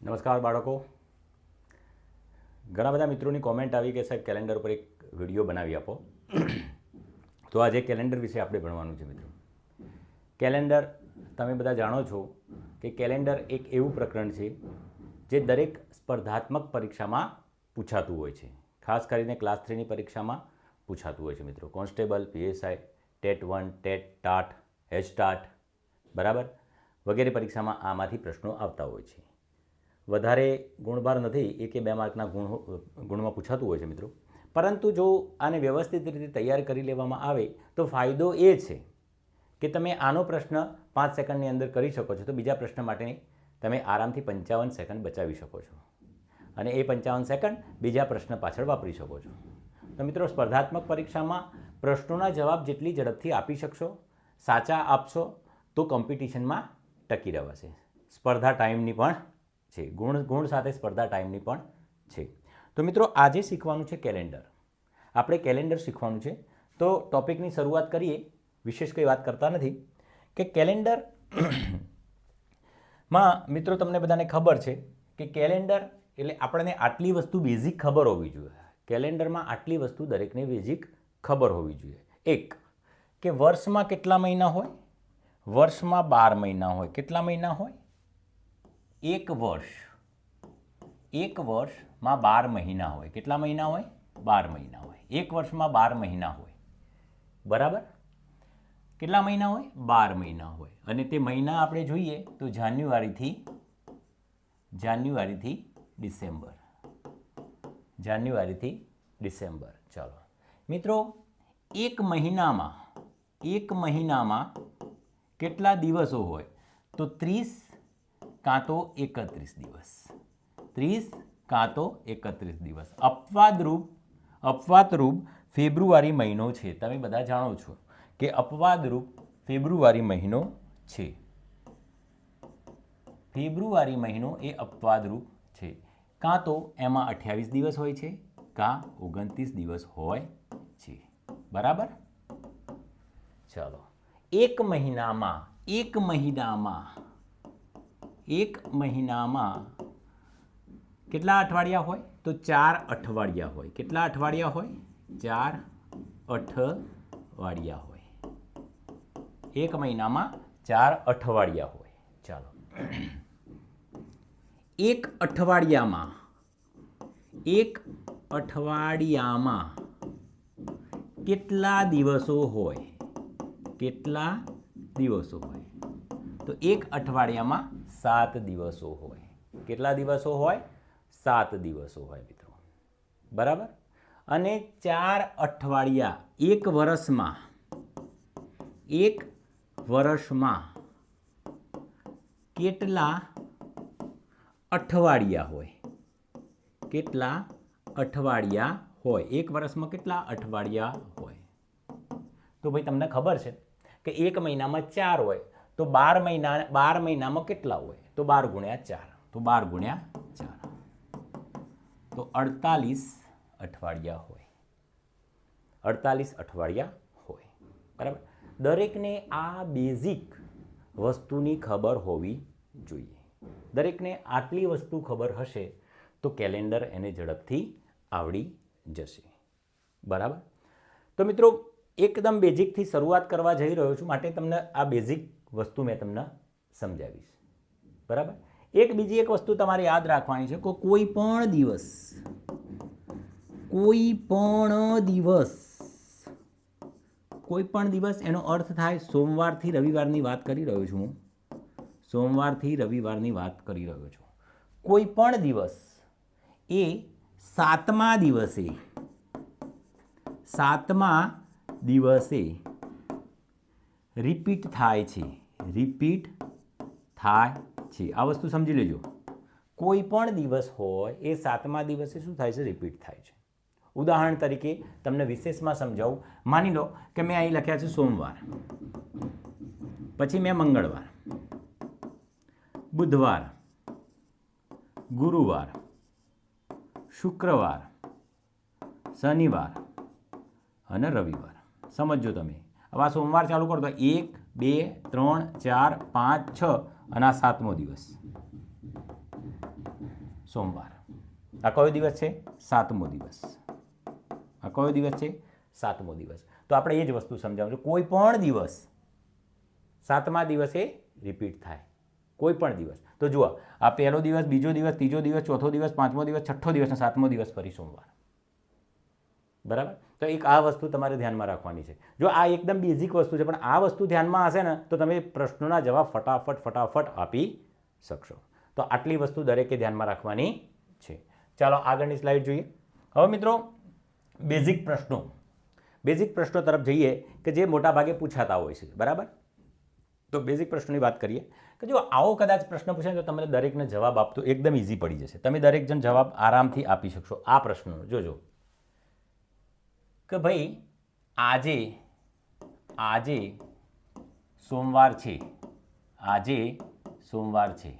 નમસ્કાર બાળકો. ઘણા બધા મિત્રોની કોમેન્ટ આવી કે સાહેબ કેલેન્ડર પર એક વિડીયો બનાવી આપો. તો આજે કેલેન્ડર વિશે આપણે ભણવાનું છે મિત્રો. કેલેન્ડર તમે બધા જાણો છો કે કેલેન્ડર એક એવું પ્રકરણ છે જે દરેક સ્પર્ધાત્મક પરીક્ષામાં પૂછાતું હોય છે. ખાસ કરીને ક્લાસ 3ની પરીક્ષામાં પૂછાતું હોય છે મિત્રો. Constable, PSI, TET 1, TET, TAT, HTAT, બરાબર, વગેરે પરીક્ષામાં આમાંથી પ્રશ્નો આવતા હોય છે. વધારે ગુણભાર નથી, 1 કે 2 માર્કના ગુણમાં પૂછાતું હોય છે મિત્રો. પરંતુ જો આને વ્યવસ્થિત રીતે તૈયાર કરી લેવામાં આવે તો ફાયદો એ છે કે તમે આનો પ્રશ્ન 5 સેકન્ડની અંદર કરી શકો છો, તો બીજા પ્રશ્ન માટે તમે આરામથી 55 સેકન્ડ બચાવી શકો છો અને એ 55 સેકન્ડ બીજા પ્રશ્ન પાછળ વાપરી શકો છો. તો મિત્રો, સ્પર્ધાત્મક પરીક્ષામાં પ્રશ્નોના જવાબ જેટલી ઝડપથી આપી શકશો, સાચા આપશો, તો કોમ્પિટિશનમાં ટકી રહેવાશે. સ્પર્ધા ટાઈમની પણ છે, ગુણ સાથે સ્પર્ધા ટાઈમની પણ છે. તો મિત્રો, આજે શીખવાનું છે કેલેન્ડર. આપણે કેલેન્ડર શીખવાનું છે. તો ટોપિકની શરૂઆત કરીએ. વિશેષ કંઈ વાત કરતા નથી કે કેલેન્ડરમાં મિત્રો તમને બધાને ખબર છે કે કેલેન્ડર એટલે આપણને આટલી વસ્તુ બેઝિક ખબર હોવી જોઈએ. કેલેન્ડરમાં આટલી વસ્તુ દરેકને બેઝિક ખબર હોવી જોઈએ. એક કે વર્ષમાં કેટલા મહિના હોય? વર્ષમાં 12 મહિના હોય. કેટલા મહિના હોય? એક વર્ષમાં 12 મહિના હોય. કેટલા મહિના હોય? 12 મહિના હોય. એક વર્ષમાં 12 મહિના હોય, બરાબર. કેટલા મહિના હોય? 12 મહિના હોય. અને તે મહિના આપણે જોઈએ તો જાન્યુઆરીથી ડિસેમ્બર. ચાલો મિત્રો, એક મહિનામાં કેટલા દિવસો હોય? તો 30 કાં તો 31 દિવસ. 30 કાં તો 31 દિવસ. અપવાદરૂપ ફેબ્રુઆરી મહિનો છે. તમે બધા જાણો છો કે અપવાદરૂપ ફેબ્રુઆરી મહિનો છે. ફેબ્રુઆરી મહિનો એ અપવાદરૂપ છે. કાં તો એમાં 28 દિવસ હોય છે, કાં 29 દિવસ હોય છે, બરાબર. ચાલો, એક મહિનામાં કેટલા અઠવાડિયા હોય? તો 4 અઠવાડિયા હોય. કેટલા અઠવાડિયા હોય? 4 અઠવાડિયા હોય. એક મહિનામાં 4 અઠવાડિયા હોય. ચાલો, એક અઠવાડિયામાં કેટલા દિવસો હોય? કેટલા દિવસો હોય? તો એક અઠવાડિયામાં 7 દિવસો હોય. કેટલા દિવસો હોય? 7 દિવસો હોય મિત્રો, બરાબર. અને 4 અઠવાડિયા એક વર્ષમાં કેટલા અઠવાડિયા હોય? કેટલા અઠવાડિયા હોય? એક વર્ષમાં કેટલા અઠવાડિયા હોય? તો ભાઈ તમને ખબર છે કે એક મહિનામાં 4 હોય તો 12 મહિનામાં કેટલા હોય? તો 12 ગુણ્યા 4. તો 12 ગુણ્યા 4 તો 48 અઠવાડિયા હોય. 48 અઠવાડિયા હોય, બરાબર. દરેકને આ બેઝિક વસ્તુની ખબર હોવી જોઈએ. દરેકને આટલી વસ્તુ ખબર હશે તો કેલેન્ડર એને ઝડપથી આવડી જશે, બરાબર. તો મિત્રો, એકદમ બેઝિકથી શરૂઆત કરવા જઈ રહ્યો છું, માટે તમને આ બેઝિક વસ્તુ મેં તમને સમજાવીશ, બરાબર. બીજી એક વસ્તુ તમારે યાદ રાખવાની છે કે કોઈ પણ દિવસ એનો અર્થ થાય સોમવારથી રવિવારની વાત કરી રહ્યો છું હું. સોમવારથી રવિવારની વાત કરી રહ્યો છું. કોઈ પણ દિવસ એ 7મા દિવસે રિપીટ થાય છે. આ વસ્તુ સમજી લેજો. કોઈ પણ દિવસ હોય એ 7મા દિવસે શું થાય છે? રિપીટ થાય છે. ઉદાહરણ તરીકે તમને વિશેષમાં સમજાવું. માની લો કે મેં અહીં લખ્યા છે સોમવાર, પછી મેં મંગળવાર, બુધવાર, ગુરુવાર, શુક્રવાર, શનિવાર અને રવિવાર. સમજો તમે. હવે આ સોમવાર ચાલુ કરો તો 1, 2, 3, 4, 5, 6 અને આ 7મો દિવસ. સોમવાર. આ કયો દિવસ છે? 7મો દિવસ. આ કયો દિવસ છે? 7મો દિવસ. તો આપણે એ જ વસ્તુ સમજાવું છું. કોઈ પણ દિવસ 7મા દિવસે રિપીટ થાય, કોઈ પણ દિવસ. તો જુઓ, આ પહેલો દિવસ, બીજો દિવસ, ત્રીજો દિવસ, ચોથો દિવસ, 5મો દિવસ, 6ઠ્ઠો દિવસ અને 7મો દિવસ ફરી સોમવાર. બરાબર? તો એક આ વસ્તુ તમારે ધ્યાનમાં રાખવાની છે. જો આ એકદમ બેઝિક વસ્તુ છે, પણ આ વસ્તુ ધ્યાનમાં હશે ને તો તમે પ્રશ્નોના જવાબ ફટાફટ આપી શકશો. તો આટલી વસ્તુ દરેકે ધ્યાનમાં રાખવાની છે. ચાલો આગળની સ્લાઇડ જોઈએ. હવે મિત્રો બેઝિક પ્રશ્નો તરફ જઈએ કે જે મોટા ભાગે પૂછાતા હોય છે. બરાબર? તો બેઝિક પ્રશ્નોની વાત કરીએ કે જો આવો કદાચ પ્રશ્ન પૂછાય તો તમને દરેકને જવાબ આપતો એકદમ ઇઝી પડી જશે. તમે દરેક જણ જવાબ આરામથી આપી શકશો આ પ્રશ્નનો. જોજો કે ભાઈ આજે સોમવાર છે, આજે સોમવાર છે,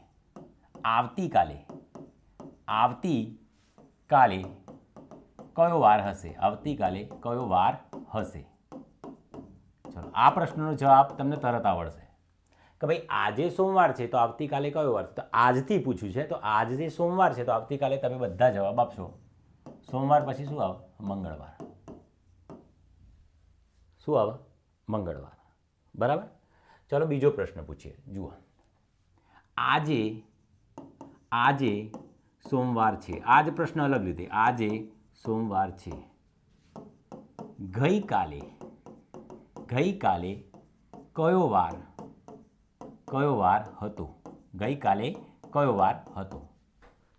આવતીકાલે કયો વાર હશે? આવતીકાલે કયો વાર હશે? ચલો, આ પ્રશ્નનો જવાબ તમને તરત આવડશે કે ભાઈ આજે સોમવાર છે તો આવતીકાલે કયો વાર? તો આજથી પૂછ્યું છે, તો આજે સોમવાર છે તો આવતીકાલે તમે બધા જવાબ આપશો. સોમવાર પછી શું આવે? મંગળવાર. શું આવે? મંગળવાર. બરાબર? ચલો બીજો પ્રશ્ન પૂછીએ. જુઓ, આજે સોમવાર છે. આ જ પ્રશ્ન અલગ રીતે. આજે સોમવાર છે, ગઈકાલે કયો વાર હતો? ગઈકાલે કયો વાર હતો?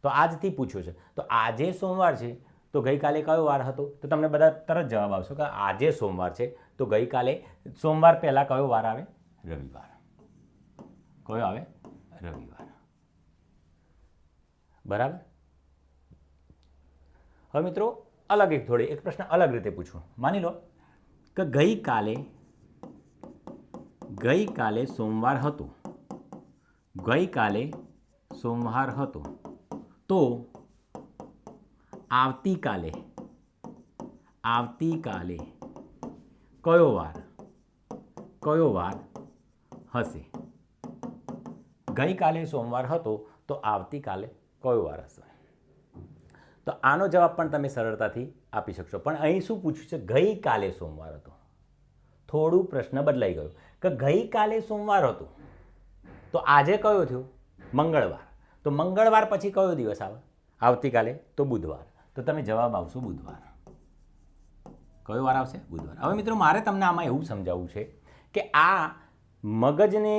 તો આજથી પૂછ્યો છે, તો આજે સોમવાર છે તો ગઈકાલે કયો વાર હતો? તો તમને બધા તરત જવાબ આવશે કે આજે સોમવાર છે તો ગઈકાલે સોમવાર પહેલા કયો વાર આવે? રવિવાર. કયો આવે? રવિવાર. બરાબર? હવે મિત્રો એક પ્રશ્ન અલગ રીતે પૂછું. માની લો કે ગઈકાલે સોમવાર હતો. ગઈકાલે સોમવાર હતો તો આવતીકાલે કયો વાર હશે? ગઈકાલે સોમવાર હતો તો આવતીકાલે કયો વાર હશે? તો આનો જવાબ પણ તમે સરળતાથી આપી શકશો. પણ અહીં શું પૂછ્યું છે? ગઈકાલે સોમવાર હતો. થોડું પ્રશ્ન બદલાઈ ગયું કે ગઈકાલે સોમવાર હતો તો આજે કયો થયો? મંગળવાર. તો મંગળવાર પછી કયો દિવસ આવે? આવતીકાલે તો બુધવાર. તો તમે જવાબ આવશો બુધવાર. કયો વાર આવશે? બુધવાર. હવે મિત્રો મારે તમને આમાં એવું સમજાવવું છે કે આ મગજને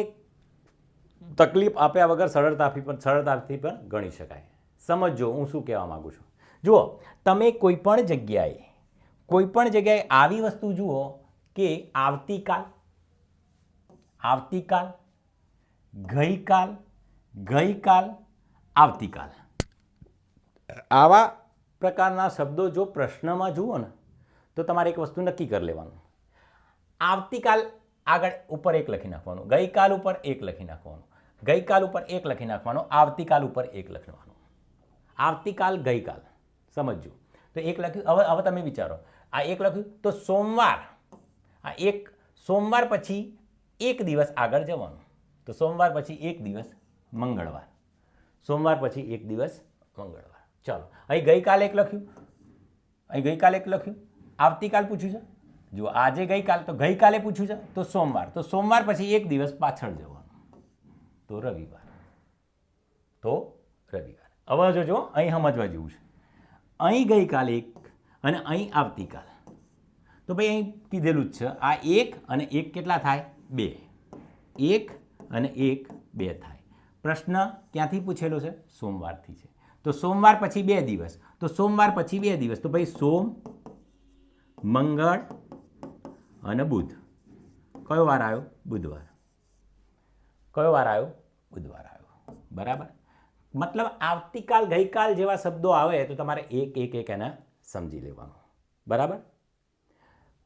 તકલીફ આપ્યા વગર સરળતાથી પણ ગણી શકાય. સમજો હું શું કહેવા માગું છું. જુઓ, તમે કોઈ પણ જગ્યાએ આવી વસ્તુ જુઓ કે આવતીકાલ, ગઈકાલ, આવતીકાલ, આવા પ્રકારના શબ્દો જો પ્રશ્નમાં જુઓ ને તો તમારે એક વસ્તુ નક્કી કરી લેવાનું. આવતીકાલ આગળ ઉપર એક લખી નાખવાનું, ગઈકાલ ઉપર એક લખી નાખવાનું, ગઈકાલ ઉપર એક લખી નાખવાનું, આવતીકાલ ઉપર એક લખવાનું. આવતીકાલ, ગઈકાલ. સમજો તો એક લખ્યું. હવે તમે વિચારો, આ એક લખ્યું તો સોમવાર, આ એક સોમવાર પછી એક દિવસ આગળ જવાનું તો સોમવાર પછી એક દિવસ મંગળવાર. સોમવાર પછી એક દિવસ મંગળવાર. ચાલો, અહીં ગઈકાલે એક લખ્યું, આવતીકાલ પૂછ્યું છે. જો આજે ગઈકાલ તો ગઈકાલે પૂછ્યું છે તો સોમવાર. તો સોમવાર પછી એક દિવસ પાછળ જવાનું તો રવિવાર. હવે જોજો, અહીં સમજવા જેવું છે. અહીં ગઈકાલે એક અને અહીં આવતીકાલ. તો ભાઈ અહીં કીધેલું જ છે આ એક અને એક કેટલા થાય? 2. 1 અને 1 2 થાય. પ્રશ્ન ક્યાંથી પૂછેલો છે? સોમવારથી છે. તો સોમવાર પછી 2 દિવસ, તો સોમવાર પછી 2 દિવસ, તો ભાઈ સોમ, મંગળ અને બુધ. કયો વાર આવ્યો? બુધવાર. કયો વાર આવ્યો? બુધવાર આવ્યો. બરાબર? મતલબ આવતીકાલ, ગઈકાલ જેવા શબ્દો આવે તો તમારે એક એને સમજી લેવાનું. બરાબર?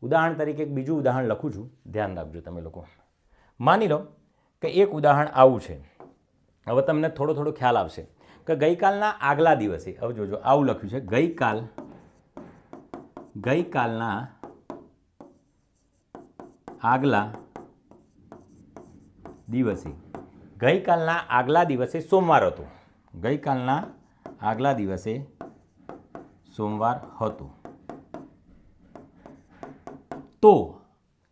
ઉદાહરણ તરીકે એક બીજું ઉદાહરણ લખું છું, ધ્યાન રાખજો તમે લોકો. માની લો કે એક ઉદાહરણ આવું છે. હવે તમને થોડો ખ્યાલ આવશે કે ગઈકાલના આગલા દિવસે, હવે જોજો આવું લખ્યું છે, ગઈકાલના આગલા દિવસે સોમવાર હતો. ગઈકાલના આગલા દિવસે સોમવાર હતો. તો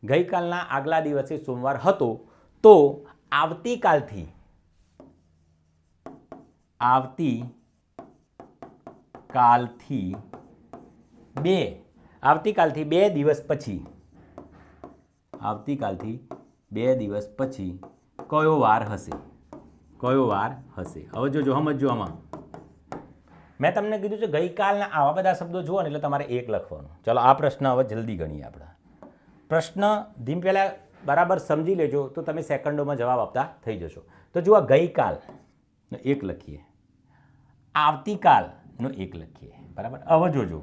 ગઈકાલના આગલા દિવસે સોમવાર હતો તો આવતીકાલથી બે દિવસ પછી કયો વાર હશે? હવે જોજો, સમજો. આમાં મેં તમને કીધું છે ગઈકાલના આવા બધા શબ્દો જુઓ ને એટલે તમારે એક લખવાનું. ચાલો આ પ્રશ્ન હવે જલ્દી ગણીએ. આપણા પ્રશ્ન ધીમ પહેલાં બરાબર સમજી લેજો તો તમે સેકન્ડોમાં જવાબ આપતા થઈ જશો. તો જુઓ, ગઈકાલનો એક લખીએ, આવતીકાલનો એક લખીએ, બરાબર. હવે જોજો,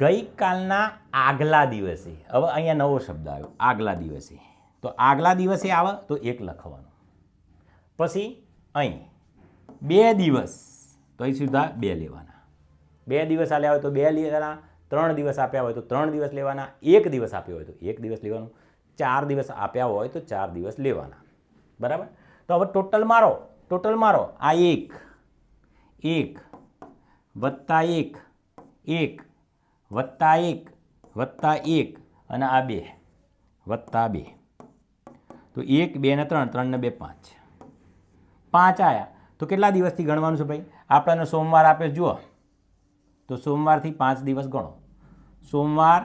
ગઈકાલના આગલા દિવસે, હવે અહીંયા નવો શબ્દ આવ્યો, આગલા દિવસે. તો આગલા દિવસે આવે તો એક લખવાનું. પછી અહીં 2 દિવસ, તો અહીં સીધા 2 લેવાના. 2 દિવસ આલ્યા હોય તો 2 લેવાના, 3 દિવસ આપ્યા હોય તો 3 દિવસ લેવાના, 1 દિવસ આપ્યો હોય તો 1 દિવસ લેવાનું, 4 દિવસ આપ્યા હોય તો 4 દિવસ લેવાના, બરાબર. તો હવે ટોટલ મારો આ 1 વત્તા 1 વત્તા 1 વત્તા 1 અને આ 2 વત્તા 2. તો 1 2 ને 3 3 ને 2 5 આવ્યા. તો કેટલા દિવસથી ગણવાનું છે ભાઈ? આપણને સોમવાર આપે, જુઓ. તો સોમવારથી 5 દિવસ ગણો. સોમવાર,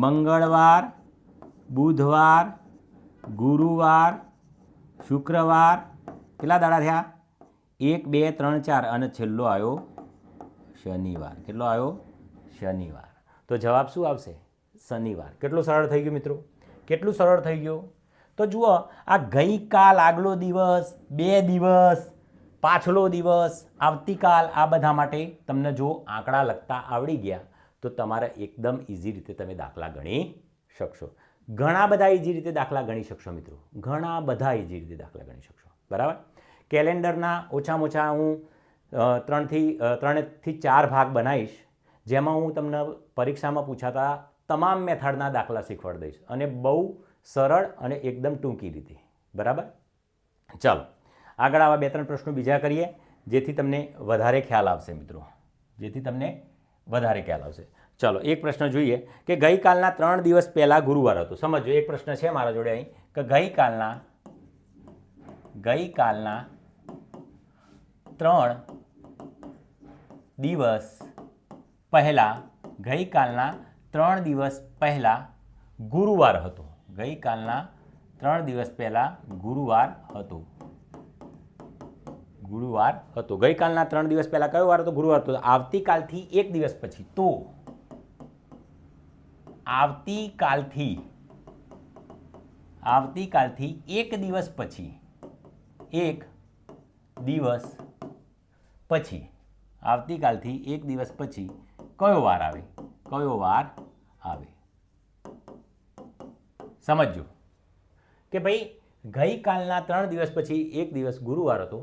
મંગળવાર, બુધવાર, ગુરુવાર, શુક્રવાર. કેટલા દાડા થયા? 1 2 3 4 અને છેલ્લો આવ્યો શનિવાર. કેટલો આવ્યો? શનિવાર. તો જવાબ શું આવશે? શનિવાર. કેટલું સરળ થઈ ગયું મિત્રો? કેટલું સરળ થઈ ગયું? તો જુઓ, આ ગઈકાલ, આગલો દિવસ, 2 દિવસ, પાછલો દિવસ, આવતીકાલ, આ બધા માટે તમને જો આંકડા લખતા આવડી ગયા તો તમારે એકદમ ઇઝી રીતે તમે દાખલા ગણી શકશો. ઘણા બધા ઇઝી રીતે દાખલા ગણી શકશો મિત્રો, ઘણા બધા ઇઝી રીતે દાખલા ગણી શકશો, બરાબર. કેલેન્ડરના ઓછામાં ઓછા હું 3 થી 4 ભાગ બનાવીશ, જેમાં હું તમને પરીક્ષામાં પૂછાતા તમામ મેથડના દાખલા શીખવાડી દઈશ, અને બહુ સરળ અને એકદમ ટૂંકી રીતે, બરાબર. ચાલો આગળ આવા 2-3 પ્રશ્નો બીજા કરીએ, જેથી તમને વધારે ખ્યાલ આવશે મિત્રો, ચાલો એક પ્રશ્ન જોઈએ કે ગઈકાલના 3 દિવસ પહેલાં ગુરુવાર હતો. સમજો, એક પ્રશ્ન છે મારા જોડે અહીં કે ગઈકાલના 3 દિવસ પહેલાં ગુરુવાર હતો. ગઈકાલના 3 દિવસ પહેલાં ગુરુવાર હતો. ગઈકાલના 3 દિવસ પહેલાં કયો વાર હતો? ગુરુવાર હતો. આવતીકાલથી 1 દિવસ પછી, તો આવતીકાલથી 1 દિવસ પછી, આવતીકાલથી 1 દિવસ પછી કયો વાર આવે? સમજો કે ભાઈ ગઈકાલના 3 દિવસ પછી 1 દિવસ ગુરુવાર હતો,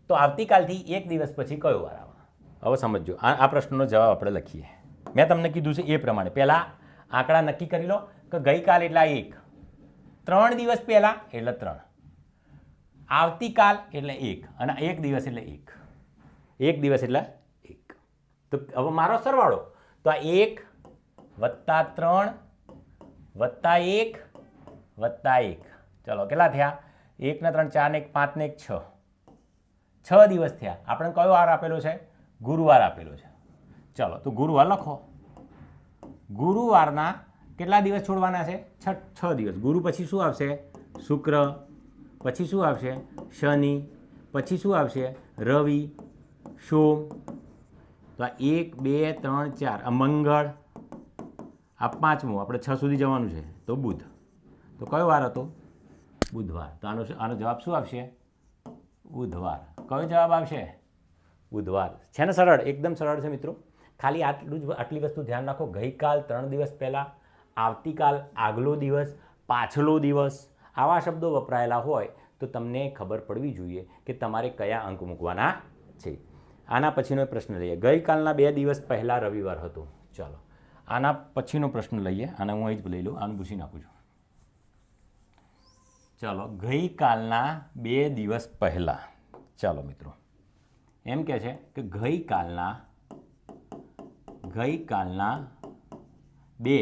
તો આવતીકાલથી 1 દિવસ પછી કયો વાર આવે? હવે સમજો, આ પ્રશ્નનો જવાબ આપણે લખીએ. મેં તમને કીધું છે એ પ્રમાણે પહેલાં આંકડા નક્કી કરી લો કે ગઈકાલ એટલે 1, 3 દિવસ પહેલાં એટલે 3, આવતીકાલ એટલે 1 અને 1 દિવસ એટલે 1. તો હવે મારો સરવાળો, તો આ 1 વત્તા 3 વત્તા 1 વત્તા 1, ચલો કેટલા થયા? 1 ને 3 4 ને 1 5 ને 1 6, 6 દિવસ થયા. આપણે કયો વાર આપેલો છે? ગુરુવાર આપેલો છે. ચલો તો ગુરુવાર લખો. ગુરુવારના કેટલા દિવસ છોડવાના છે? 6 દિવસ. ગુરુ પછી શું આવશે? શુક્ર. પછી શું આવશે? શનિ. પછી શું આવશે? રવિ, સોમ. તો આ 1 2 3 4 આ મંગળ, આ 5મું, આપણે 6 સુધી જવાનું છે તો બુધ. તો કયો વાર હતો? બુધવાર. તો આનો જવાબ શું આવશે? બુધવાર. કયો જવાબ આવશે? બુધવાર. છે ને સરળ? એકદમ સરળ છે મિત્રો. ખાલી આટલી વસ્તુ ધ્યાન રાખો. ગઈકાલ 3 દિવસ પહેલાં, આવતીકાલ આગલો દિવસ, પાછલો દિવસ, આવા શબ્દો વપરાયેલા હોય તો તમને ખબર પડવી જોઈએ કે તમારે કયા અંક મૂકવાના છે. આના પછીનો પ્રશ્ન લઈએ. ગઈકાલના 2 દિવસ પહેલાં રવિવાર હતો. ચાલો આના પછીનો પ્રશ્ન લઈએ. આને હું અહીં જ લઈ લઉં, આનું પૂછી નાખું છું. ચાલો ગઈકાલના 2 દિવસ પહેલાં, ચાલો મિત્રો એમ કહે છે કે ગઈકાલના 2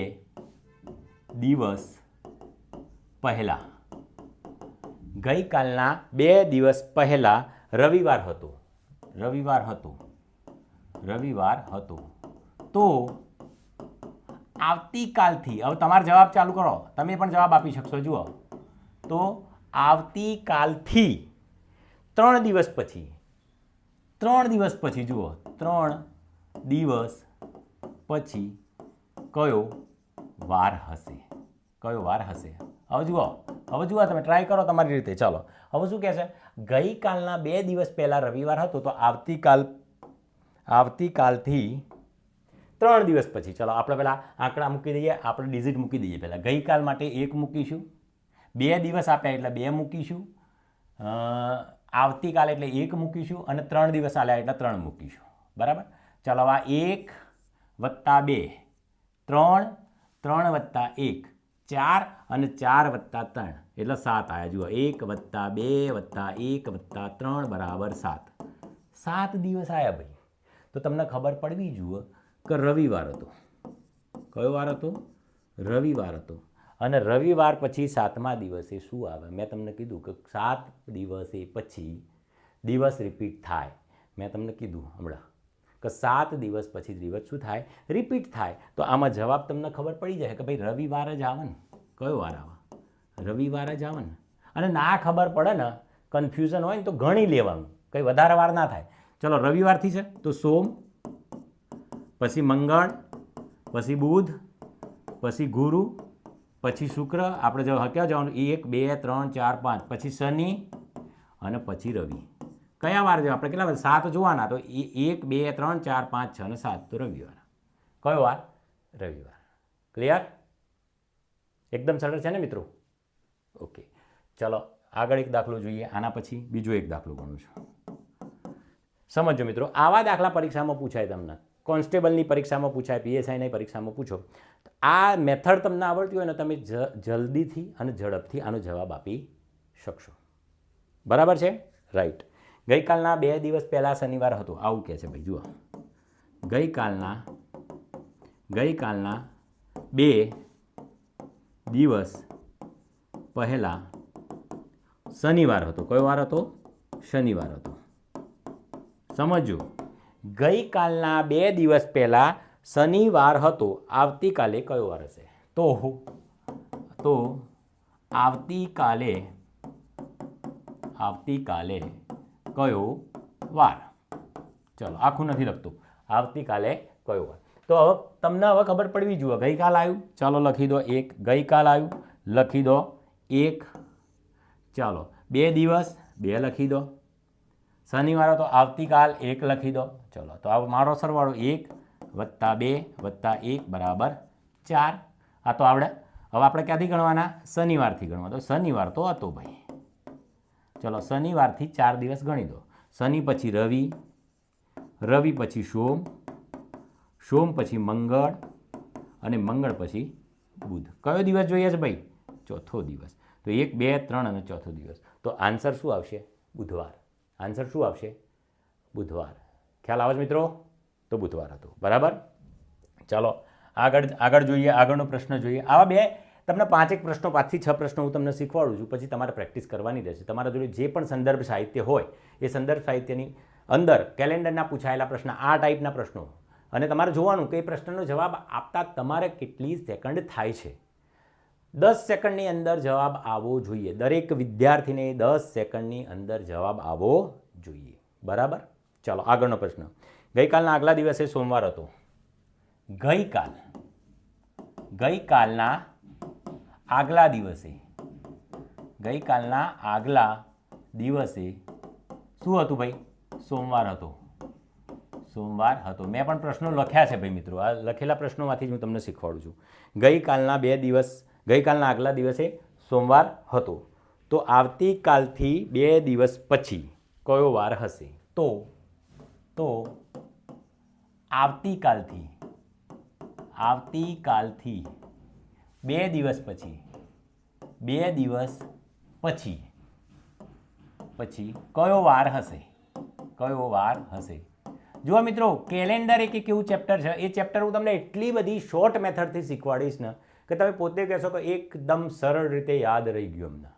દિવસ પહેલાં, ગઈકાલના 2 દિવસ પહેલાં રવિવાર હતો, તો આવતીકાલથી, હવે તમારો જવાબ ચાલુ કરો, તમે પણ જવાબ આપી શકશો. જુઓ, તો આવતીકાલથી 3 દિવસ પછી, જુઓ 3 દિવસ પછી કયો વાર હશે? હવે જુઓ તમે ટ્રાય કરો તમારી રીતે. ચાલો, હવે શું કહે છે? ગઈકાલના 2 દિવસ પહેલાં રવિવાર હતો, તો આવતીકાલથી 3 દિવસ પછી, ચાલો આપણે પહેલાં આંકડા મૂકી દઈએ, આપણે ડિજિટ મૂકી દઈએ. પહેલાં ગઈકાલ માટે 1 મૂકીશું, 2 દિવસ આપ્યા એટલે 2 મૂકીશું, આવતીકાલ એટલે 1 મૂકીશું, અને 3 દિવસ આલ્યા એટલે 3 મૂકીશું. બરાબર? ચાલો, આ 1 + 2 3, 3 + 1 4, અને 4 + 3 એટલે 7 આવ્યા. જુઓ, 1 + 2 + 1 + 3 બરાબર 7. 7 દિવસ આવ્યા ભાઈ. તો તમને ખબર પડવી જુઓ કે રવિવાર હતો. કયો વાર હતો? રવિવાર હતો. અને રવિવાર પછી 7મા દિવસે શું આવે? મેં તમને કીધું કે 7 દિવસે પછી દિવસ રિપીટ થાય. મેં તમને કીધું હમણાં કે 7 દિવસ પછી દિવસ શું થાય? રિપીટ થાય. તો આમાં જવાબ તમને ખબર પડી જાય કે ભાઈ રવિવાર જ આવે ને. કયો વાર આવે? રવિવાર જ આવે ને. અને ના ખબર પડે ને, કન્ફ્યુઝન હોય ને, તો ગણી લેવાનું, કંઈ વધારે વાર ના થાય. ચલો, રવિવારથી છે તો સોમ, પછી મંગળ, પછી બુધ, પછી ગુરુ, પછી શુક્ર, આપણે ક્યાં જવાનું? 1 2 3 4 5, પછી શનિ, અને પછી રવિ. કયા વાર છે? આપણે કેટલા 7 જોવાના, તો 1 2 3 4 5 6 અને 7, તો રવિવાર. કયો વાર? રવિવાર. ક્લિયર? એકદમ સરળ છે ને મિત્રો? ઓકે, ચલો આગળ એક દાખલો જોઈએ. આના પછી બીજો એક દાખલો ગણું છું. સમજો મિત્રો, આવા દાખલા પરીક્ષામાં પૂછાય, તમને કોન્સ્ટેબલની પરીક્ષામાં પૂછાય, પીએસઆઈની પરીક્ષામાં પૂછો. આ મેથડ તમને આવડતી હોય ને, તમે જલ્દીથી અને ઝડપથી આનો જવાબ આપી શકશો. બરાબર છે? રાઈટ. ગઈકાલના 2 દિવસ પહેલાં શનિવાર હતો, આવું કહે છે ભાઈ. જુઓ, ગઈકાલના 2 દિવસ પહેલાં શનિવાર હતો. કયો વાર હતો? શનિવાર હતો. સમજો, ગઈકાલના 2 દિવસ પહેલાં શનિવાર હતો, આવતીકાલે કયો વાર હશે? તો આવતીકાલે કયો વાર? ચલો, આખું નથી લખતું. આવતીકાલે કયો વાર? તો હવે તમને ખબર પડવી જોઈએ. ગઈકાલ આવ્યું, ચાલો લખી દો 1. ગઈકાલ આવ્યું, લખી દો 1. ચાલો, 2 દિવસ, 2 લખી દો. શનિવાર તો આવતીકાલ 1 લખી દો. ચલો, તો આ મારો સરવાળો 1 + 2 + 1 બરાબર 4. આ તો આવડે. હવે આપણે ક્યાંથી ગણવાના? શનિવારથી ગણવા. તો શનિવાર તો હતો ભાઈ. ચલો, શનિવારથી 4 દિવસ ગણી દો. શનિ પછી રવિ, રવિ પછી સોમ, સોમ પછી મંગળ, અને મંગળ પછી બુધ. કયો દિવસ જોઈએ છે ભાઈ? ચોથો દિવસ. તો 1 2 3 અને ચોથો દિવસ. તો આન્સર શું આવશે? બુધવાર. આન્સર શું આવશે? બુધવાર. ખ્યાલ આવે છે મિત્રો? તો બુધવાર હતો. બરાબર? ચાલો આગળ જોઈએ. આગળનો પ્રશ્ન જોઈએ. આવા બે તમને 5 પ્રશ્નો, 5 થી 6 પ્રશ્નો હું તમને શીખવાડું છું. પછી તમારે પ્રેક્ટિસ કરવાની રહેશે. તમારા જોડે જે પણ સંદર્ભ સાહિત્ય હોય, એ સંદર્ભ સાહિત્યની અંદર કેલેન્ડરના પૂછાયેલા પ્રશ્ન, આ ટાઈપના પ્રશ્નો, અને તમારે જોવાનું કે એ પ્રશ્નનો જવાબ આપતા તમારે કેટલી સેકન્ડ થાય છે. 10 સેકન્ડની અંદર જવાબ આવવો જોઈએ. દરેક વિદ્યાર્થીને 10 સેકન્ડની અંદર જવાબ આવવો જોઈએ. બરાબર? ચાલો આગળનો પ્રશ્ન. ગઈકાલના આગલા દિવસે સોમવાર હતો. ગઈકાલના આગલા દિવસે શું હતું ભાઈ? સોમવાર હતો. મેં પણ પ્રશ્નો લખ્યા છે ભાઈ મિત્રો. આ લખેલા પ્રશ્નોમાંથી જ હું તમને શીખવાડું છું. ગઈકાલના આગલા દિવસે સોમવાર હતો. તો આવતીકાલથી 2 દિવસ પછી કયો વાર હશે? તો આવતીકાલથી 2 દિવસ પછી કયો વાર હશે? કયો વાર હશે? જુઓ મિત્રો, કેલેન્ડર એક એવું ચેપ્ટર છે, એ ચેપ્ટર હું તમને એટલી બધી શોર્ટ મેથડથી શીખવાડીશ ને કે તમે પોતે કહેશો કે એકદમ સરળ રીતે યાદ રહી ગયું અમને,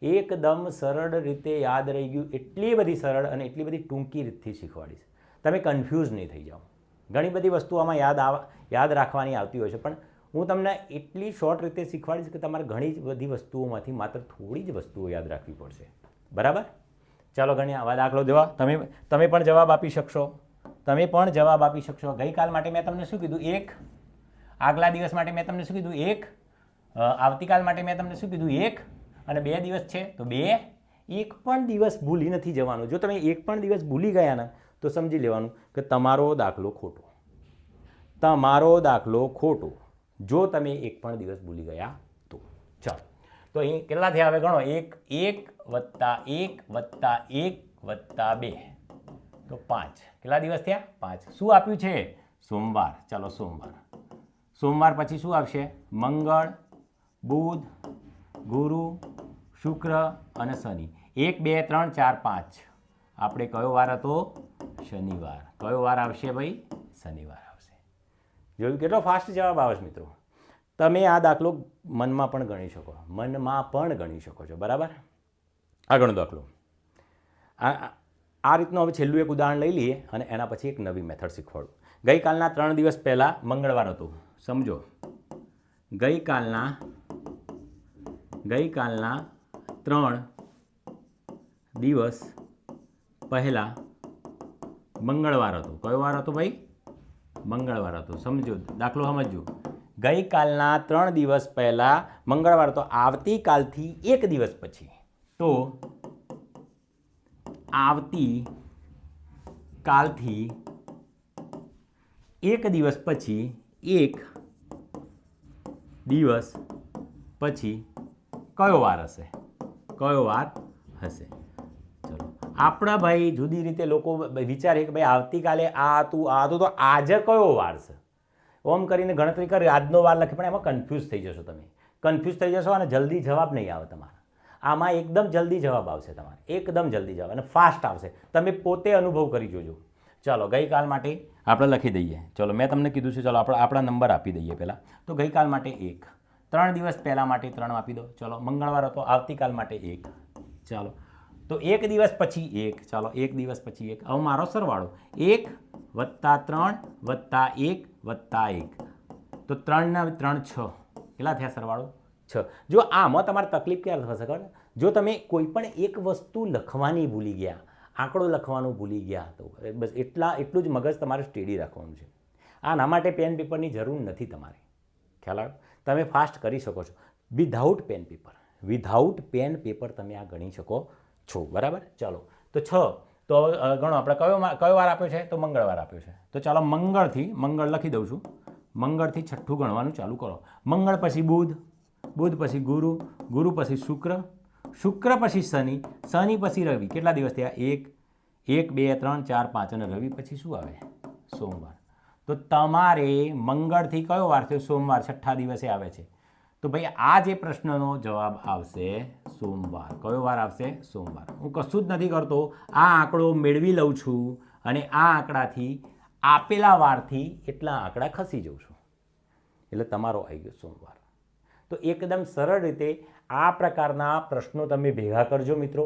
એકદમ સરળ રીતે યાદ રહી ગયું. એટલી બધી સરળ અને એટલી બધી ટૂંકી રીતથી શીખવાડીશ, તમે કન્ફ્યુઝ નહીં થઈ જાઓ. ઘણી બધી વસ્તુ આમાં યાદ રાખવાની આવતી હોય છે, પણ હું તમને એટલી શોર્ટ રીતે શીખવાડીશ કે તમારે ઘણી બધી વસ્તુઓમાંથી માત્ર થોડી જ વસ્તુઓ યાદ રાખવી પડશે. બરાબર? ચાલો ઘણી આવા દાખલો દેવા, તમે પણ જવાબ આપી શકશો. તમે પણ જવાબ આપી શકશો. ગઈકાલ માટે મેં તમને શું કીધું? 1. આગલા દિવસ માટે મેં તમને શું કીધું? 1. આવતીકાલ માટે મેં તમને શું કીધું? 1. અને 2 દિવસ છે તો 2. એક પણ દિવસ ભૂલી નથી જવાનું. જો તમે એક પણ દિવસ ભૂલી ગયા ને તો સમજી લેવાનું કે તમારો દાખલો ખોટો. તમારો દાખલો ખોટો જો તમે એક પણ દિવસ ભૂલી ગયા તો. ચાલો, તો અહીં કેટલા થયા હવે ગણો. 1 + 1 + 1 + 2 તો 5. કેટલા દિવસ થયા? 5. શું આપ્યું છે? સોમવાર. ચાલો સોમવાર. સોમવાર પછી શું આવશે? મંગળ, બુધ, ગુરુ, શુક્ર અને શનિ. 1 2 3 4 5. આપણે કયો વાર હતો? શનિવાર. કયો વાર આવશે ભાઈ? શનિવાર આવશે. જોયું કેટલો ફાસ્ટ જવાબ આવે છે મિત્રો. તમે આ દાખલો મનમાં પણ ગણી શકો, મનમાં પણ ગણી શકો છો. બરાબર? આગળનો દાખલો. આ રીતનું હવે છેલ્લું એક ઉદાહરણ લઈ લઈએ અને એના પછી એક નવી મેથડ શીખવાડું. ગઈકાલના 3 દિવસ પહેલાં મંગળવાર હતું. સમજો, ગઈકાલના 3 દિવસ પહેલાં મંગળવાર હતું. કયો વાર હતો ભાઈ? મંગળવાર હતો. સમજો, દાખલો સમજો. ગઈકાલના 3 દિવસ પહેલાં મંગળવાર તો આવતીકાલથી 1 દિવસ પછી, તો આવતીકાલથી 1 દિવસ પછી, 1 દિવસ પછી કયો વાર હશે? કયો વાર હશે? ચલો, આપણા ભાઈ જુદી રીતે લોકો વિચારે કે ભાઈ આવતીકાલે આ હતું તો આજે કયો વાર છે? ઓમ કરીને ગણતરી કરી આજનો વાર લખે, પણ એમાં કન્ફ્યુઝ થઈ જશો. તમે કન્ફ્યુઝ થઈ જશો અને જલ્દી જવાબ નહીં આવે તમારા. આમાં એકદમ જલ્દી જવાબ આવશે તમારે, એકદમ જલ્દી જવાબ અને ફાસ્ટ આવશે. તમે પોતે અનુભવ કરી જોજો. ચાલો, ગઈકાલ માટે આપણે લખી દઈએ. ચલો, મેં તમને કીધું છે, ચાલો આપણા નંબર આપી દઈએ પહેલાં. તો ગઈકાલ માટે 1, 3 દિવસ પહેલાં માટે 3 આપી દો. ચાલો, મંગળવાર હતો, આવતીકાલ માટે 1. ચાલો, તો 1 દિવસ પછી 1. ચાલો, 1 દિવસ પછી 1. હવે મારો સરવાળો 1 + 3 + 1 + 1. તો 3 ને 3 6. કેટલા થયા સરવાળો? 6. જો આમાં તમારે તકલીફ ક્યારે થશે ખબર? જો તમે કોઈ પણ એક વસ્તુ લખવાની ભૂલી ગયા, આંકડો લખવાનું ભૂલી ગયા, તો બસ એટલું જ મગજ તમારે સ્ટેડી રાખવાનું છે. આના માટે પેન પેપરની જરૂર નથી તમારે. ખ્યાલ આવ્યો? તમે ફાસ્ટ કરી શકો છો without pen paper. Without pen paper તમે આ ગણી શકો છો. બરાબર? ચાલો, તો 6. તો હવે ગણો, આપણે કયો વાર આપ્યો છે? તો મંગળવાર આપ્યો છે. તો ચાલો, મંગળ લખી દઉં છું. મંગળથી છઠ્ઠું ગણવાનું ચાલુ કરો. મંગળ પછી બુધ, બુધ પછી ગુરુ, ગુરુ પછી શુક્ર, શુક્ર પછી શનિ, શનિ પછી રવિ. કેટલા દિવસ થયા? 1 2 3 4 5 અને રવિ પછી શું આવે? સોમવાર. તો તમારે મંગળથી કયો વાર થયો? સોમવાર. છઠ્ઠા દિવસે આવે છે. તો ભાઈ આ જે પ્રશ્નનો જવાબ આવશે સોમવાર. કયો વાર આવશે? સોમવાર. હું કશું જ નથી કરતો, આ આંકડો મેળવી લઉં છું અને આ આંકડાથી આપેલા વારથી એટલા આંકડા ખસી જાઉં છું, એટલે તમારો આવી ગયો સોમવાર. તો એકદમ સરળ રીતે આ પ્રકારના પ્રશ્નો તમે ભેગા કરજો મિત્રો.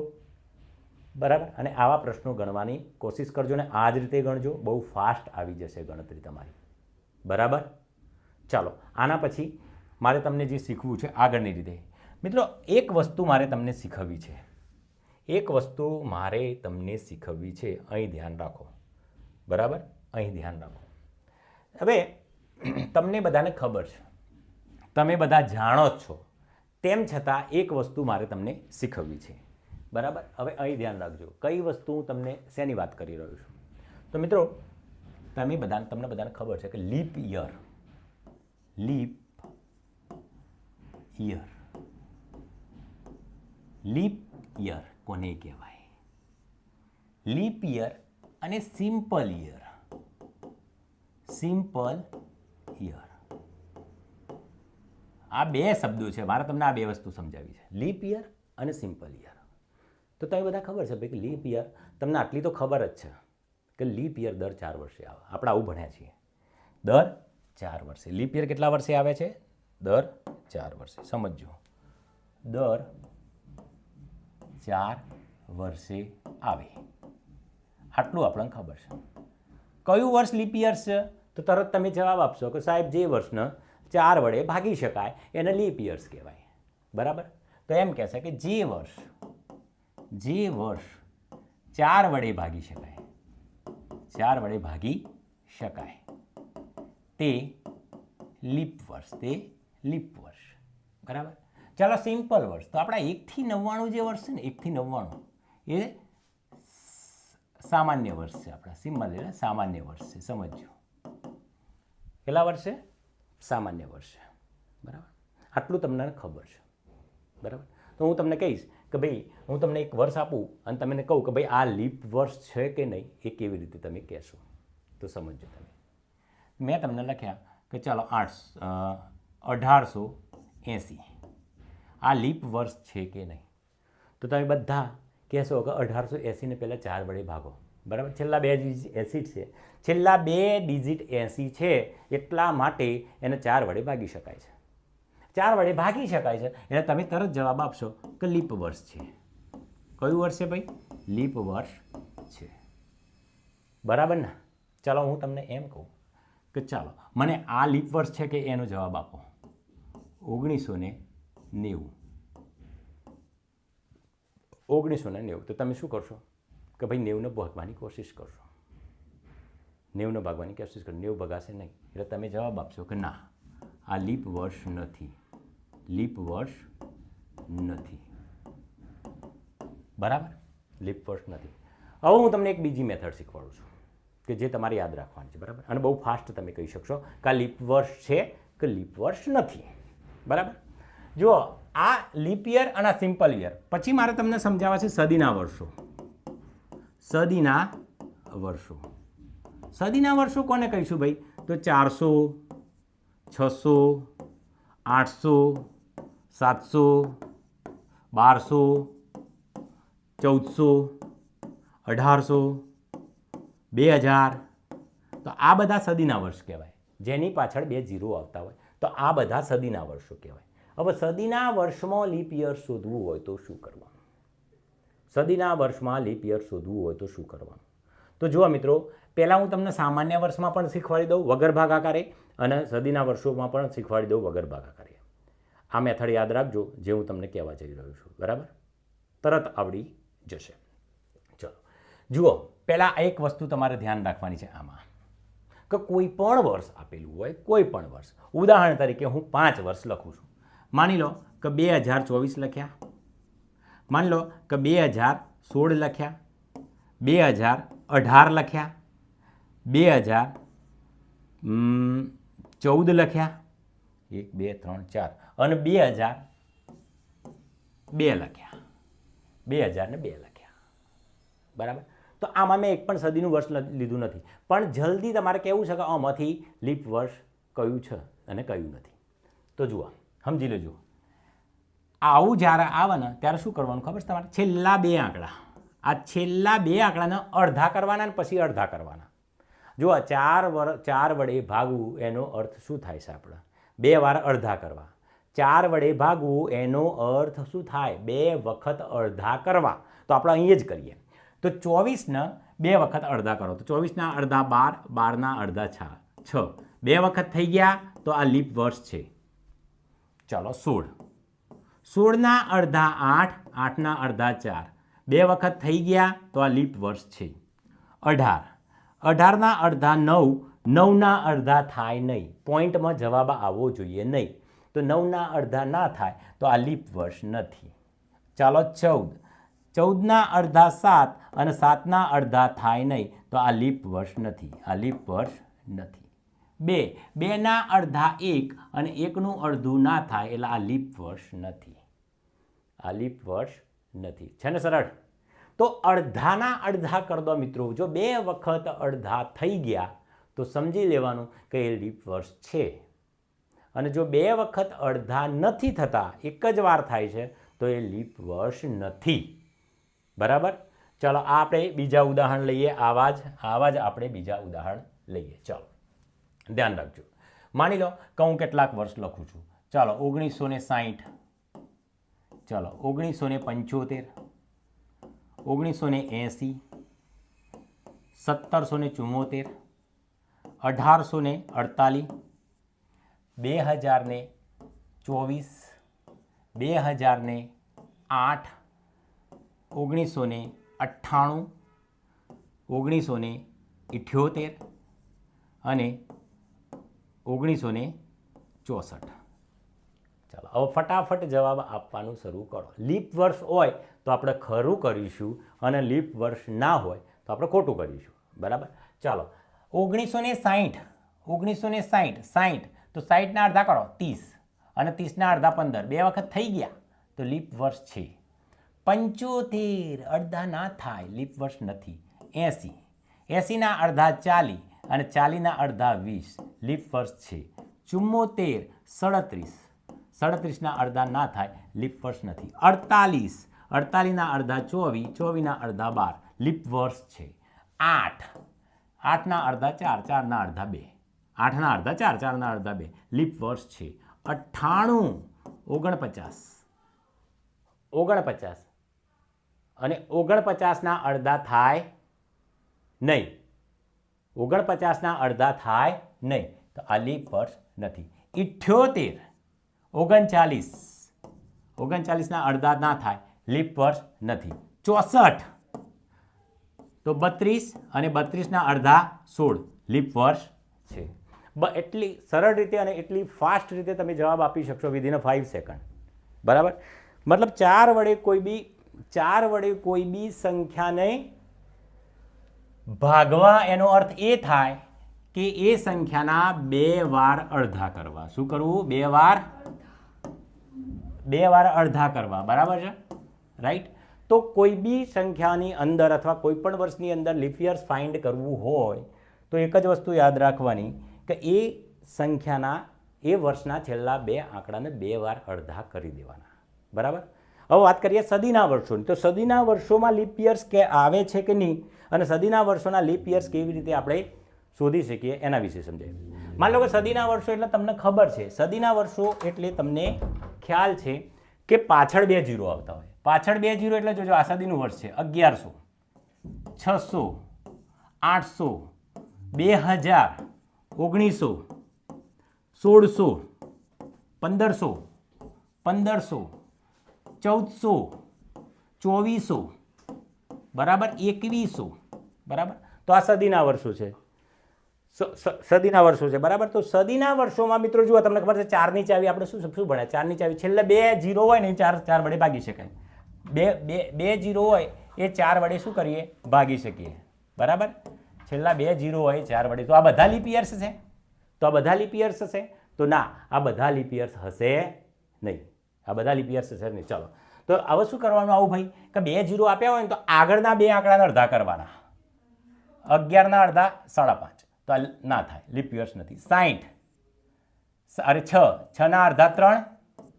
બરાબર? અને આવા પ્રશ્નો ગણવાની કોશિશ કરજો ને આ જ રીતે ગણજો. બહુ ફાસ્ટ આવી જશે ગણતરી તમારી. બરાબર? ચાલો, આના પછી મારે તમને જે શીખવું છે આગળની રીતે. મિત્રો, એક વસ્તુ મારે તમને શીખવવી છે. અહીં ધ્યાન રાખો. બરાબર? અહીં ધ્યાન રાખો. હવે તમને બધાને ખબર છે, તમે બધા જાણો જ છો, તેમ છતાં એક વસ્તુ મારે તમને શીખવવી છે. બરાબર? હવે અહીં ધ્યાન રાખજો. કઈ વસ્તુ હું તમને શેની વાત કરી રહ્યો છું? તો મિત્રો, તમને બધાને ખબર છે કે લીપ યર કોને કહેવાય? લીપ યર અને સિમ્પલ યર. આ બે શબ્દો છે. મારે તમને આ બે વસ્તુ સમજાવી છે, લીપ યર અને સિમ્પલ યર. તો તો તમે બધા ખબર છે ભાઈ કે લીપ યર, તમને આટલી તો ખબર જ છે કે લીપ યર દર 4 વર્ષે આવે. આપણે આવું ભણ્યા છીએ, દર 4 વર્ષે. લીપ યર કેટલા વર્ષે આવે છે? દર 4 વર્ષે. સમજો, દર 4 વર્ષે આવે, આટલું આપણને ખબર છે. કયું વર્ષ લીપ યર છે? તો તરત તમે જવાબ આપશો કે સાહેબ જે વર્ષને 4 વડે ભાગી શકાય એને લીપ યર્સ કહેવાય. બરાબર? તો એમ કહેશે કે જે વર્ષ 4 વડે ભાગી શકાય, 4 વડે ભાગી શકાય તે લીપ વર્ષ, તે લીપ વર્ષ. બરાબર? ચાલો સિમ્પલ વર્ષ, તો આપણા 1 થી 99 જે વર્ષ છે ને, 1 થી 99 એ સામાન્ય વર્ષ છે. આપણા સિમ્પલ એટલે સામાન્ય વર્ષ છે. સમજો, કેટલા વર્ષ છે? સામાન્ય વર્ષ છે. બરાબર? આટલું તમને ખબર છે. બરાબર? તો હું તમને કહીશ કે ભાઈ હું તમને એક વર્ષ આપું અને તમને કહું કે ભાઈ આ લીપ વર્ષ છે કે નહીં, એ કેવી રીતે તમે કહેશો. તો સમજો, તમે મેં તમને લખ્યા કે ચાલો 1880 આ લીપ વર્ષ છે કે નહીં, તો તમે બધા કહેશો કે 1880 ને પહેલાં 4 વડે ભાગો. બરાબર? છેલ્લા 2 ડિજિટ 80 છે, છેલ્લા 2 ડિજિટ 80 છે, એટલા માટે એને 4 વડે ભાગી શકાય છે. 4 વડે ભાગી શકાય છે એટલે તમે તરત જવાબ આપશો કે લીપ વર્ષ છે. કયું વર્ષ છે ભાઈ? લીપ વર્ષ છે. બરાબર ને? ચાલો હું તમને એમ કહું કે ચાલો મને આ લીપ વર્ષ છે કે એનો જવાબ આપો. 1990. 1990. તો તમે શું કરશો કે ભાઈ 90 ને ભાગવાની કોશિશ કરશો. 90 ને ભાગવાની કોશિશ કરો, 90 ભગાશે નહીં. એટલે તમે જવાબ આપશો કે ના, આ લીપ વર્ષ નથી, લીપ વર્ષ નથી. બરાબર? લીપ વર્ષ નથી. હવે હું તમને એક બીજી મેથડ શીખવાડું છું કે જે તમારે યાદ રાખવાની છે. બરાબર? અને બહુ ફાસ્ટ તમે કહી શકશો કે આ લીપ વર્ષ છે કે લીપ વર્ષ નથી. બરાબર? જુઓ, આ લીપ યર અને આ સિમ્પલ યર, પછી મારે તમને સમજાવવા છે સદીના વર્ષો. સદીના વર્ષો. સદીના વર્ષો કોને કહીશું ભાઈ? તો 400, 600, 800, 700, 1200, 1400, 1800, 2000. તો આ બધા સદીના વર્ષ કહેવાય. જેની પાછળ 2 0 આવતા હોય તો આ બધા સદીના વર્ષો કહેવાય. હવે સદીના વર્ષમાં લીપ યર શોધવું હોય તો શું કરવાનું? સદીના વર્ષમાં લીપ યર શોધવું હોય તો શું કરવાનું? તો જુઓ મિત્રો, પહેલાં હું તમને સામાન્ય વર્ષમાં પણ શીખવાડી દઉં વગર ભાગાકારે, અને સદીના વર્ષોમાં પણ શીખવાડી દઉં વગર ભાગાકારે. આ મેથડ યાદ રાખજો જે હું તમને કહેવા જઈ રહ્યો છું. બરાબર? તરત આવડી જશે. ચલો જુઓ, પહેલાં એક વસ્તુ તમારે ધ્યાન રાખવાની છે આમાં, કે કોઈ પણ વર્ષ આપેલું હોય, કોઈ પણ વર્ષ, ઉદાહરણ તરીકે હું 5 વર્ષ લખું છું. માની લો કે 2024 લખ્યા, માની લો કે 2016 લખ્યા, 2018 લખ્યા, 2014 લખ્યા, 1 2 3 4, અને 2002 લખ્યા, 2002 લખ્યા. બરાબર? તો આમાં મેં એક પણ સદીનું વર્ષ લીધું નથી, પણ જલ્દી તમારે કહેવું છે કે આમાંથી લીપ વર્ષ કયું છે અને કયું નથી. તો જુઓ, સમજી લેજો, આવું જ્યારે આવે ને ત્યારે શું કરવાનું ખબર છે તમારે? છેલ્લા 2 આંકડા, આ છેલ્લા 2 આંકડાને અડધા કરવાના અને પછી અડધા કરવાના. જુઓ, 4 વડે ભાગવું એનો અર્થ શું થાય છે? આપણે 2 વાર અડધા કરવા. 4 વડે ભાગવું એનો અર્થ શું થાય? 2 વખત અડધા કરવા. તો આપણે અહીં જ કરીએ. તો 24ને 2 વખત અડધા કરો તો 24ના અડધા 12, 12ના અડધા 6, 2 વખત થઈ ગયા તો આ લીપ વર્ષ છે. ચાલો 16, 16ના અડધા 8, 8ના અડધા 4, 2 વખત થઈ ગયા તો આ લીપ વર્ષ છે. 18, 18ના અડધા 9, 9ના અડધા થાય નહીં, પોઈન્ટમાં જવાબ આવવો જોઈએ નહીં, તો 9ના અડધા ના થાય તો આ લીપ વર્ષ નથી. ચાલો 14, 14ના અડધા 7 અને 7ના અડધા થાય નહીં તો આ લીપ વર્ષ નથી, આ લીપ વર્ષ નથી. 2, 2ના અડધા 1 અને 1નું અડધું ના થાય એટલે આ લીપ વર્ષ નથી, આ લીપ વર્ષ નથી. છે ને સરળ? તો અડધાના અડધા કરી દો મિત્રો. જો 2 વખત અડધા થઈ ગયા તો સમજી લેવાનું કે એ લીપ વર્ષ છે, અને જો 2 વખત અડધા નથી થતા, એક જ વાર થાય છે, તો એ લીપ વર્ષ નથી. બરાબર. ચાલો આ આપણે બીજા ઉદાહરણ લઈએ. આવા જ આપણે બીજા ઉદાહરણ લઈએ. ચાલો ધ્યાન રાખજો. માની લો કે હું કેટલાક વર્ષ લખું છું. ચાલો 1960, ચાલો 1975, 1980, 1774, 1848, 2024, 2008, 1998, 1978 અને 1964. ચાલો હવે ફટાફટ જવાબ આપવાનું શરૂ કરો. લીપ વર્ષ હોય તો આપણે ખરું કરીશું અને લીપ વર્ષ ના હોય તો આપણે ખોટું કરીશું. બરાબર. ચાલો 1960, 1960 તો 60ના અડધા કરો 30 અને 30ના અડધા 15, 2 વખત થઈ ગયા તો લીપ વર્ષ છે. 75 અડધા ના થાય, લીપ વર્ષ નથી. 80, 80ના અડધા 40 અને 40ના અડધા 20, લીપ વર્ષ છે. 74, 37, 37ના અડધા ના થાય, લીપ વર્ષ નથી. 48, 48ના અડધા 24, 24ના અડધા 12, લીપ વર્ષ છે. 8, 8ના અડધા 4, 4ના અડધા 2, 8ના અડધા 4, 4ના અડધા 2, લીપ વર્ષ છે. 98, 49, 49 અને 49ના અડધા થાય નહીં, 49ના અડધા થાય નહીં તો આ લીપ વર્ષ નથી. 78, 39, 39ના અડધા ના થાય, લીપ વર્ષ નથી. 64 તો 32 અને 32ના અડધા 16, લીપ વર્ષ છે. એટલી સરળ રીતે અને એટલી ફાસ્ટ રીતે તમે જવાબ આપી શકશો વિધિન 5 સેકન્ડ. બરાબર. મતલબ 4 વડે કોઈ બી સંખ્યાને ભાગવા એનો અર્થ એ થાય કે એ સંખ્યાના 2 વાર અડધા કરવા. શું કરવું? 2 વાર અડધા કરવા. બરાબર છે, રાઈટ. તો કોઈ બી સંખ્યાની અંદર અથવા કોઈ પણ વર્ષની અંદર લીપ યર્સ ફાઇન્ડ કરવું હોય તો એક જ વસ્તુ યાદ રાખવાની કે એ સંખ્યાના એ વર્ષના છેલ્લા 2 આંકડાને 2 વાર અડધા કરી દેવાના. બરાબર. હવે વાત કરીએ સદીના વર્ષોની. તો સદીના વર્ષોમાં લીપ યર્સ કે આવે છે કે નહીં અને સદીના વર્ષોના લીપ યર્સ કેવી રીતે આપણે શોધી શકીએ એના વિશે સમજાય. માની લો કે સદીના વર્ષો એટલે તમને ખબર છે, સદીના વર્ષો એટલે તમને ખ્યાલ છે કે પાછળ 2 0 આવતા હોય. પાછળ 2 0 એટલે જોજો આ સદીનું વર્ષ છે. 1100, 600, 800, 2000, 1900, 1600, 1500, 1400, 2400, બરાબર, 2100. બરાબર. તો આ સદીના વર્ષો છે. સદીના વર્ષો છે. બરાબર. તો સદીના વર્ષોમાં મિત્રો જુઓ તમને ખબર છે 4ની ચાવી આપણે શું ભણ્યા? 4ની ચાવી છેલ્લે 2 0 હોય ને 4 વડે ભાગી શકાય. 2 0 હોય એ 4 વડે શું કરીએ? ભાગી શકીએ. બરાબર. છેલ્લા 2 0 હોય 4 વડે. તો આ બધા લીપ યર્સ છે? તો આ બધા લીપ યર્સ હશે? તો ના, આ બધા લીપ યર્સ હશે નહીં. આ બધા લીપ યર્સ હશે નહીં. ચાલો તો હવે શું કરવાનું આવું ભાઈ કે 2 0 આપ્યા હોય ને તો આગળના 2 આંકડાના અડધા કરવાના. 11ના અડધા 5.5 તો આ ના થાય, લીપ યર્સ નથી. 60 અરે 6ના અડધા 3,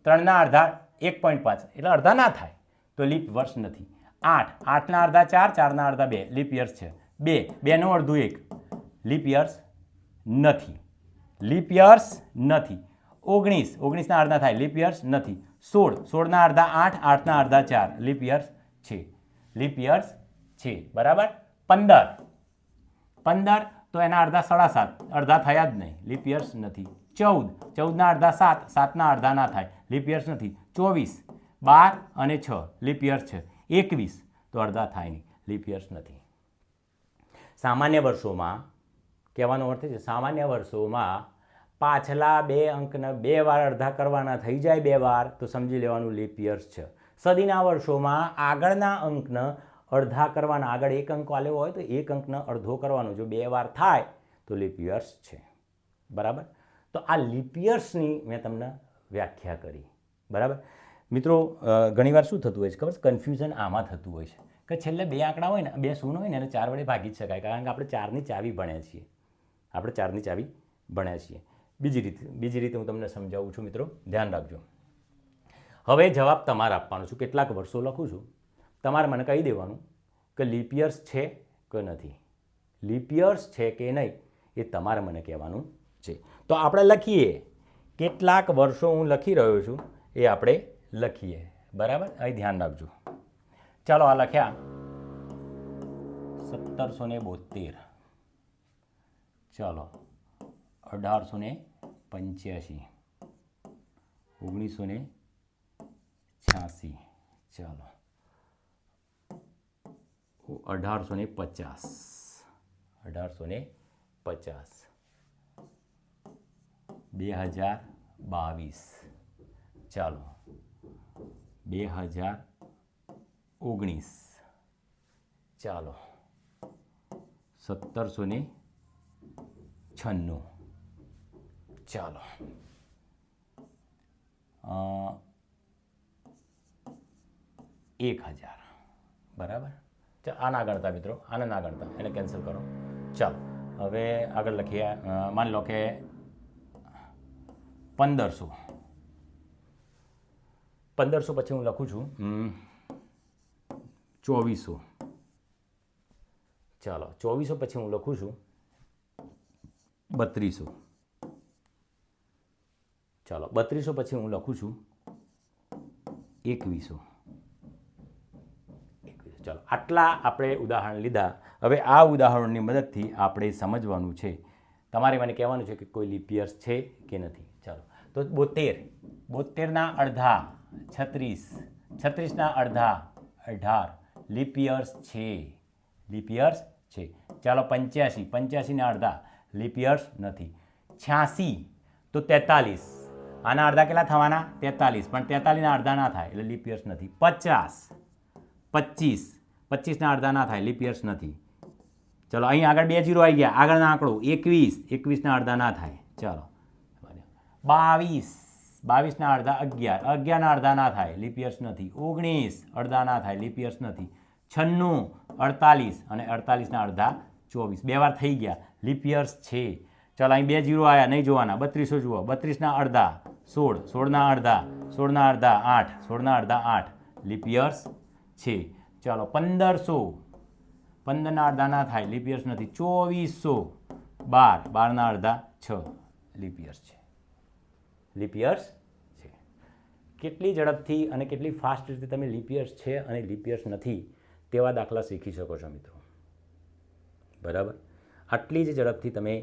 3ના અડધા 1.5 એટલે અડધા ના થાય તો લીપ વર્ષ નથી. 8, 8ના અડધા 4, 4ના અડધા 2, લીપ યર્સ છે. 2, 2નું અડધું 1, લીપ યર્સ નથી. લીપ યર્સ નથી. 19, 19ના અડધા થાય, લીપ યર્સ નથી. 16, 16ના અડધા 8, 8ના અડધા 4, લીપ યર્સ છે. લીપ યર્સ છે. બરાબર. 15, 15 તો એના અડધા 7.5, અડધા થયા જ નહીં, લીપ યર્સ નથી. 14, 14ના અડધા 7, 7ના અડધા ના થાય, લીપ યર્સ નથી. 24, 12 અને 6, લીપ યર્સ છે. 21 તો અડધા થાય નહીં, લીપ યર્સ નથી. સામાન્ય વર્ષોમાં કહેવાનો અર્થ છે સામાન્ય વર્ષોમાં પાછલા 2 અંકને 2 વાર અડધા કરવાના થઈ જાય 2 વાર તો સમજી લેવાનું લીપ યર્સ છે. સદીના વર્ષોમાં આગળના અંકને અડધા કરવાના, આગળ 1 અંક આલ્યો હોય તો 1 અંકને અડધો કરવાનો, જો 2 વાર થાય તો લીપ યર્સ છે. બરાબર. તો આ લીપ યર્સની મેં તમને વ્યાખ્યા કરી. બરાબર. મિત્રો ઘણીવાર શું થતું હોય છે ખબર છે? કન્ફ્યુઝન આમાં થતું હોય છે કે છેલ્લે 2 આંકડા હોય ને, 2 શૂન્ય હોય ને એને 4 વડે ભાગી જ શકાય, કારણ કે આપણે 4ની ચાવી ભણ્યા છીએ. આપણે 4ની ચાવી ભણ્યા છીએ. બીજી રીતે હું તમને સમજાવું છું મિત્રો, ધ્યાન રાખજો. હવે જવાબ તમારે આપવાનો છું. કેટલાક વર્ષો લખું છું, તમારે મને કહી દેવાનું કે લીપ યર્સ છે કે નથી. લીપ યર્સ છે કે નહીં એ તમારે મને કહેવાનું છે. તો આપણે લખીએ, કેટલાક વર્ષો હું લખી રહ્યો છું એ આપણે લખીએ. બરાબર, અહીં ધ્યાન રાખજો. ચાલો આ લખ્યા 1772, ચાલો 1885, 1986, ચાલો 1850, 2022, ચાલો 2019, ચાલો 1796, ચાલો 1000. બરાબર, આના ગણતા મિત્રો, આને ના ગણતા, એને કેન્સલ કરો. ચાલો હવે આગળ લખીએ. માની લો કે 1500. 1500 પછી હું લખું છું 2400. ચાલો 2400 પછી હું લખું છું 3200. ચાલો 3200 પછી હું લખું છું 2100. ચાલો આટલા આપણે ઉદાહરણ લીધા. હવે આ ઉદાહરણની મદદથી આપણે સમજવાનું છે, તમારે મને કહેવાનું છે કે કોઈ લીપ યર્સ છે કે નથી. ચાલો તો 72, 72ના અડધા 36, 36ના અડધા 18, લીપ યર્સ છે, લીપ યર્સ છે. ચાલો 85, 85ના અડધા લીપ યર્સ નથી. 86 તો 43, આના અડધા કેટલા થવાના? 43, પણ 43ના અડધા ના થાય એટલે લીપ યર્સ નથી. 50, 25, 25ના અડધા ના થાય, લીપ યર્સ નથી. ચલો અહીં આગળ 2 0 આવી ગયા, આગળના આંકડો 21, 21ના અડધા ના થાય. ચાલો 22, 22ના અડધા 11, 11ના અડધા ના થાય, લીપ યર્સ નથી. 19 અડધા ના થાય, લીપ યર્સ નથી. 96, 48 અને 48ના અડધા 24, 2 વાર થઈ ગયા, લીપ યર્સ છે. ચાલો અહીં 2 0 આવ્યા, નહીં જોવાના. 3200 જુઓ, 32ના અડધા 16, 16ના અડધા 16ના અડધા 8, 16ના અડધા 8, લીપ યર્સ છે. ચાલો 1500, 15ના અડધા ના થાય, લીપ યર્સ નથી. 2400, 12, 12ના અડધા 6, લીપ યર્સ છે, લીપ યર્સ છે. કેટલી ઝડપથી અને કેટલી ફાસ્ટ રીતે તમે લીપ યર્સ છે અને લીપ યર્સ નથી તેવા દાખલા શીખી શકો છો મિત્રો. બરાબર, આટલી જ ઝડપથી તમે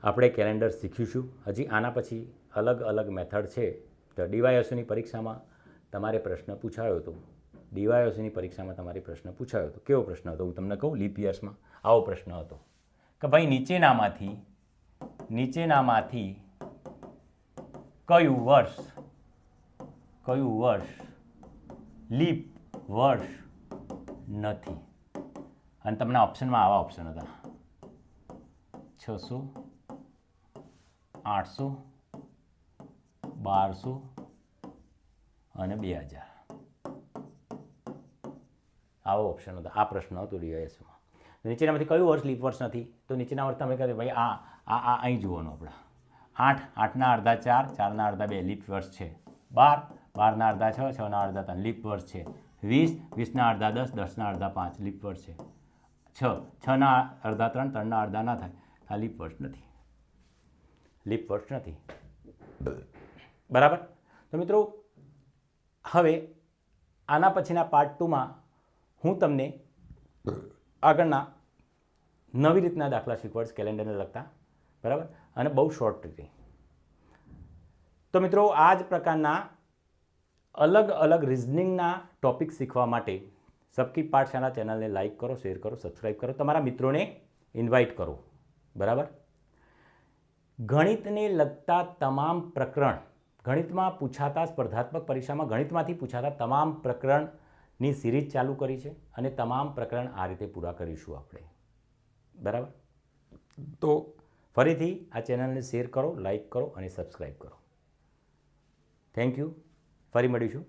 આપણે કેલેન્ડર શીખીશું. હજી આના પછી અલગ અલગ મેથડ છે. તો ડીવાયએસઓની પરીક્ષામાં તમારે પ્રશ્ન પૂછાયો હતો, ડીવાયએસઓની પરીક્ષામાં તમારે પ્રશ્ન પૂછાયો હતો. કેવો પ્રશ્ન હતો હું તમને કહું. લીપ યર્સમાં આવો પ્રશ્ન હતો કે ભાઈ નીચેનામાંથી કયું વર્ષ લીપ વર્ષ નથી? અને તમને ઓપ્શનમાં આવા ઓપ્શન હતા: 600, 800, 1200 અને 2000. આવો ઓપ્શન હતો. આ પ્રશ્ન હતો ડીવાયએસમાં. નીચેનામાંથી કયું વર્ષ લીપ વર્ષ નથી? તો નીચેના વર્ષ તમે કહે ભાઈ આ અહીં જોવાનું આપણે. 8, 8ના અડધા 4, 4ના અડધા 2, લીપ વર્ષ છે. 12, 12ના અડધા 6, 6ના અડધા 3, લીપ વર્ષ છે. 20, 20ના અડધા 10, 10ના અડધા 5, લીપ વર્ષ છે. 6, 6ના અડધા 3, 3ના અડધા ના થાય, આ લીપ વર્ષ નથી, લીપ વર્ષ નથી. બરાબર. તો મિત્રો હવે આના પછીના પાર્ટ 2માં હું તમને આગળના નવી રીતના દાખલા શીખવાડીશ કેલેન્ડરને લગતા. બરાબર, અને બહુ શોર્ટ રીતે. તો મિત્રો આ જ પ્રકારના અલગ અલગ રિઝનિંગના ટોપિક શીખવા માટે સબકી પાઠશાળા ચેનલને લાઇક કરો, શેર કરો, સબસ્ક્રાઈબ કરો, તમારા મિત્રોને ઇન્વાઇટ કરો. બરાબર. ગણિતને લગતા તમામ પ્રકરણ, ગણિતમાં પૂછાતા સ્પર્ધાત્મક પરીક્ષામાં ગણિતમાંથી પૂછાતા તમામ પ્રકરણની સિરીઝ ચાલુ કરી છે અને તમામ પ્રકરણ આ રીતે પૂરા કરીશું આપણે. બરાબર. તો ફરીથી આ ચેનલને શેર કરો, લાઇક કરો અને સબસ્ક્રાઈબ કરો. Thank you. ફરી મળીશું.